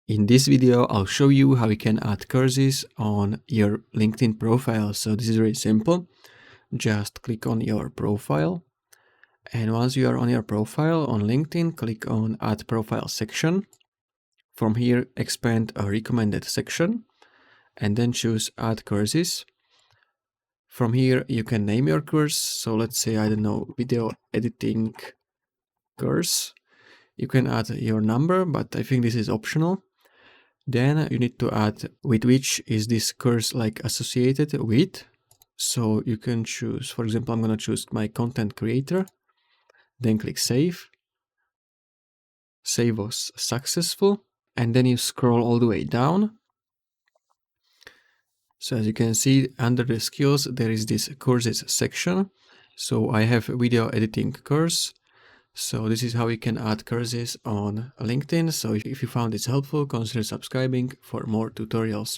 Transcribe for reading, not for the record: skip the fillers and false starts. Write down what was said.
In this video, I'll show you how you can add courses on your LinkedIn profile. So this is very simple. Just click on your profile. And once you are on your profile on LinkedIn, click on Add Profile section. From here, expand a recommended section and then choose Add Courses. From here, you can name your course. So let's say, I don't know, video editing course. You can add your number, but I think this is optional. Then you need to add with which is this course like associated with. So you can choose, for example, I'm going to choose my content creator, then click save. Save was successful. And then you scroll all the way down. So as you can see, under the skills, there is this courses section. So I have a video editing course. So this is how you can add courses on LinkedIn. So if you found this helpful, consider subscribing for more tutorials.